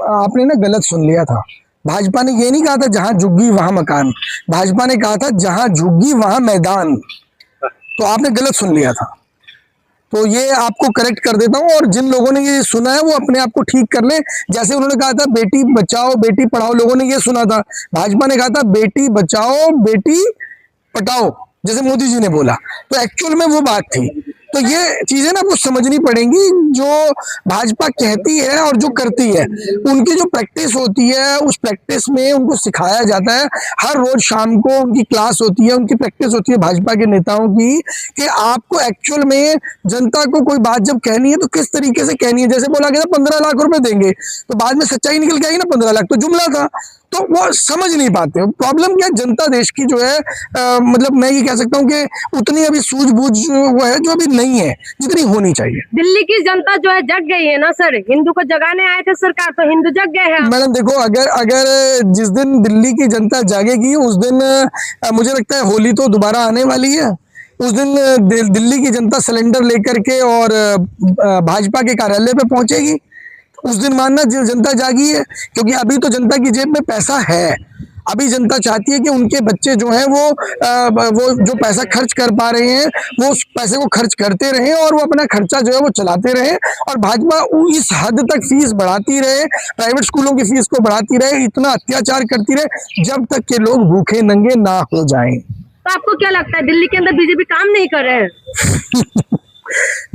आपने ना गलत सुन लिया था। भाजपा ने ये नहीं कहा था जहां झुग्गी वहां मकान, भाजपा ने कहा था जहां झुग्गी वहां मैदान। तो आपने गलत सुन लिया था, तो ये आपको करेक्ट कर देता हूं। और जिन लोगों ने ये सुना है वो अपने आप को ठीक कर ले। जैसे उन्होंने कहा था बेटी बचाओ बेटी पढ़ाओ, लोगों ने ये सुना था। भाजपा ने कहा था बेटी बचाओ बेटी पटाओ, जैसे मोदी जी ने बोला। तो एक्चुअल में वो बात थी। तो ये चीजें ना आपको समझनी पड़ेंगी, जो भाजपा कहती है और जो करती है, उनकी जो प्रैक्टिस होती है उस प्रैक्टिस में उनको सिखाया जाता है। हर रोज शाम को उनकी क्लास होती है, उनकी प्रैक्टिस होती है भाजपा के नेताओं की, कि आपको एक्चुअल में जनता को कोई बात जब कहनी है तो किस तरीके से कहनी है। जैसे बोला गया 15 लाख रुपए देंगे, तो बाद में सच्चाई निकल के आई ना 15 लाख तो जुमला था। तो वो समझ नहीं पाते। प्रॉब्लम क्या, जनता देश की जो है मतलब मैं ये कह सकता हूँ कि उतनी अभी सूझबूझ वो है जो अभी नहीं है जितनी होनी चाहिए। दिल्ली की जनता जो है जग गई है ना सर, हिंदू को जगाने आए थे सरकार, तो हिंदू जग गए हैं। मैडम देखो, अगर जिस दिन दिल्ली की जनता जागेगी उस दिन मुझे लगता है होली तो दोबारा आने वाली है। उस दिन दिल्ली की जनता सिलेंडर लेकर के और भाजपा के कार्यालय पे पहुंचेगी। उस दिन मानना जनता जागी है, क्योंकि अभी तो जनता की जेब में पैसा है। अभी जनता चाहती है कि उनके बच्चे जो हैं वो जो पैसा खर्च कर पा रहे हैं वो उस पैसे को खर्च करते रहें और वो अपना खर्चा जो है वो चलाते रहें। और भाजपा इस हद तक फीस बढ़ाती रहे, प्राइवेट स्कूलों की फीस को बढ़ाती रहे, इतना अत्याचार करती रहे जब तक के लोग भूखे नंगे ना हो जाएं। तो आपको क्या लगता है दिल्ली के अंदर बीजेपी काम नहीं कर रहे हैं?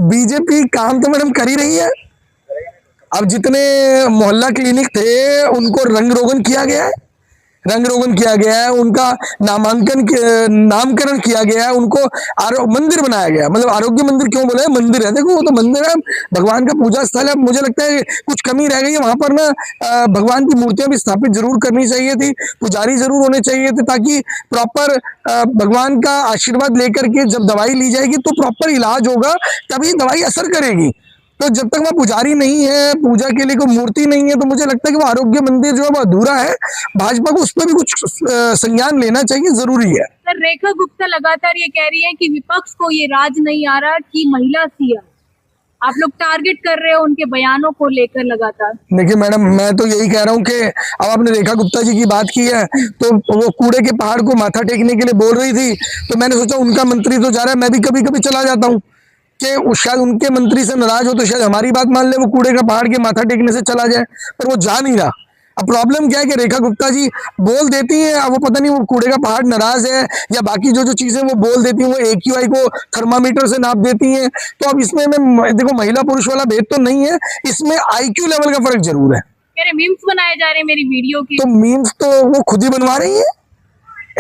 बीजेपी काम तो मैडम कर ही रही है। अब जितने मोहल्ला क्लिनिक थे उनको रंग रोगन किया गया है, उनका नामकरण किया गया है, उनको मंदिर बनाया गया। मतलब आरोग्य मंदिर क्यों बोले, मंदिर है, देखो वो तो मंदिर है, भगवान का पूजा स्थल है। मुझे लगता है कुछ कमी रह गई है वहां पर ना, भगवान की मूर्तियां भी स्थापित जरूर करनी चाहिए थी, पुजारी जरूर होने चाहिए थे, ताकि प्रॉपर भगवान का आशीर्वाद लेकर के जब दवाई ली जाएगी तो प्रॉपर इलाज होगा, तभी दवाई असर करेगी। तो जब तक वहाँ पुजारी नहीं है, पूजा के लिए कोई मूर्ति नहीं है, तो मुझे लगता है कि वो आरोग्य मंदिर जो है वो अधूरा है। भाजपा को उस पर भी कुछ संज्ञान लेना चाहिए, जरूरी है। सर रेखा गुप्ता लगातार ये कह रही है कि विपक्ष को ये राज नहीं आ रहा कि महिला सीएम, आप लोग टारगेट कर रहे हो उनके बयानों को लेकर लगातार। देखिए मैडम, मैं तो यही कह रहा हूँ कि अब आपने रेखा गुप्ता जी की बात की है, तो वो कूड़े के पहाड़ को माथा टेकने के लिए बोल रही थी, तो मैंने सोचा उनका मंत्री तो जा रहा है, मैं भी कभी कभी चला जाता हूँ कि शायद उनके मंत्री से नाराज हो तो शायद हमारी बात मान ले, वो कूड़े का पहाड़ के माथा टेकने से चला जाए, पर वो जा नहीं रहा। अब प्रॉब्लम क्या है कि रेखा गुप्ता जी बोल देती हैं, अब वो पता नहीं वो कूड़े का पहाड़ नाराज है या बाकी जो चीजें वो बोल देती हैं वो AQI को थर्मामीटर से नाप देती हैं। तो अब इसमें मैं देखो महिला पुरुष वाला भेद तो नहीं है, इसमें IQ लेवल का फर्क जरूर है। कह रहे मीम्स बनाए जा रहे हैं मेरी वीडियो की, तो मीम्स तो वो खुद ही बनवा रही है,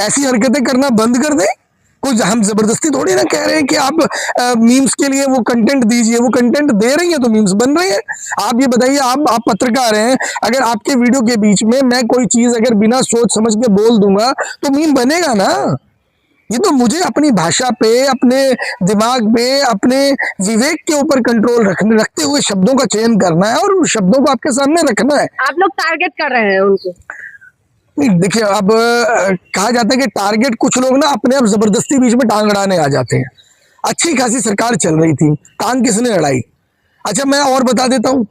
ऐसी हरकतें करना बंद कर दे। कुछ हम जबरदस्ती थोड़ी ना कह रहे हैं कि आप मीम्स के लिए वो कंटेंट दीजिए, वो कंटेंट दे रही है तो मीम्स बन रहे हैं। आप ये बताइए, आप पत्रकार हैं, अगर आपके वीडियो के बीच में मैं कोई चीज अगर बिना सोच समझ के बोल दूंगा तो मीम बनेगा ना। ये तो मुझे अपनी भाषा पे, अपने दिमाग पे, अपने विवेक के ऊपर कंट्रोल रखते हुए शब्दों का चयन करना है और शब्दों को आपके सामने रखना है। आप लोग टारगेट कर रहे हैं उनको। देखिए, अब कहा जाता है कि टारगेट कुछ लोग ना अपने आप जबरदस्ती बीच में टांग अड़ाने आ जाते हैं। अच्छी खासी सरकार चल रही थी, टांग किसने अड़ाई? अच्छा मैं और बता देता हूं,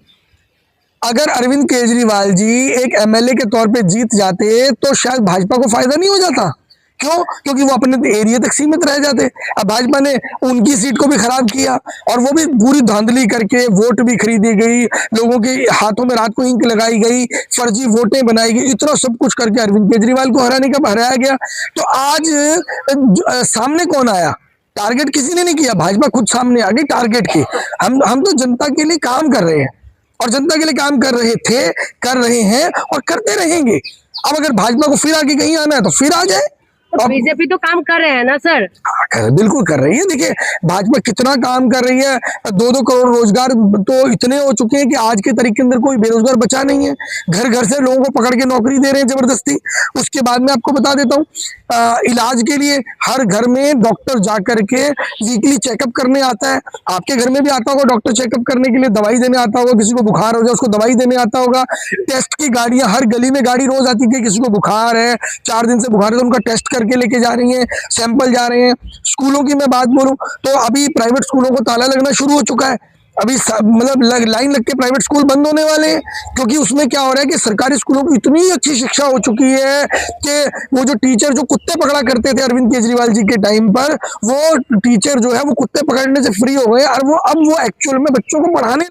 अगर अरविंद केजरीवाल जी एक MLA के तौर पे जीत जाते तो शायद भाजपा को फायदा नहीं हो जाता। क्यों? क्योंकि वो अपने एरिया तक सीमित रह जाते। अब भाजपा ने उनकी सीट को भी खराब किया और वो भी पूरी धांधली करके वोट भी खरीदी गई, लोगों के हाथों में रात को इंक लगाई गई, फर्जी वोटें बनाई गई, इतना सब कुछ करके अरविंद केजरीवाल को हराया गया। तो आज सामने कौन आया? टारगेट किसी ने नहीं किया, भाजपा खुद सामने आ गई टारगेट की। हम तो जनता के लिए काम कर रहे हैं और जनता के लिए काम कर रहे थे, कर रहे हैं और करते रहेंगे। अब अगर भाजपा को फिर आगे कहीं आना है तो फिर आ जाए। बीजेपी तो काम कर रहे हैं ना सर? बिल्कुल कर रही है। देखिए भाजपा कितना काम कर रही है, 2-2 करोड़ रोजगार तो इतने हो चुके हैं कि आज के तारीख के अंदर कोई बेरोजगार बचा नहीं है। घर घर से लोगों को पकड़ के नौकरी दे रहे हैं जबरदस्ती। उसके बाद में आपको बता देता हूँ, इलाज के लिए हर घर में डॉक्टर जाकर के वीकली चेकअप करने आता है। आपके घर में भी आता होगा डॉक्टर चेकअप करने के लिए, दवाई देने आता होगा, किसी को बुखार हो जाए उसको दवाई देने आता होगा। टेस्ट की गाड़ियां, हर गली में गाड़ी रोज आती है, किसी को बुखार है, 4 दिन से बुखार है तो उनका टेस्ट करके लेके जा रही है, सैंपल जा रहे हैं। स्कूलों की मैं बात बोलूं तो अभी प्राइवेट स्कूलों को ताला लगना शुरू हो चुका है। अभी मतलब लाइन लग के प्राइवेट स्कूल बंद होने वाले हैं, क्योंकि उसमें क्या हो रहा है कि सरकारी स्कूलों की इतनी अच्छी शिक्षा हो चुकी है कि वो जो टीचर जो कुत्ते पकड़ा करते थे अरविंद केजरीवाल जी के टाइम पर, वो टीचर जो है वो कुत्ते पकड़ने से फ्री हो गए और वो अब वो एक्चुअल में बच्चों को पढ़ाने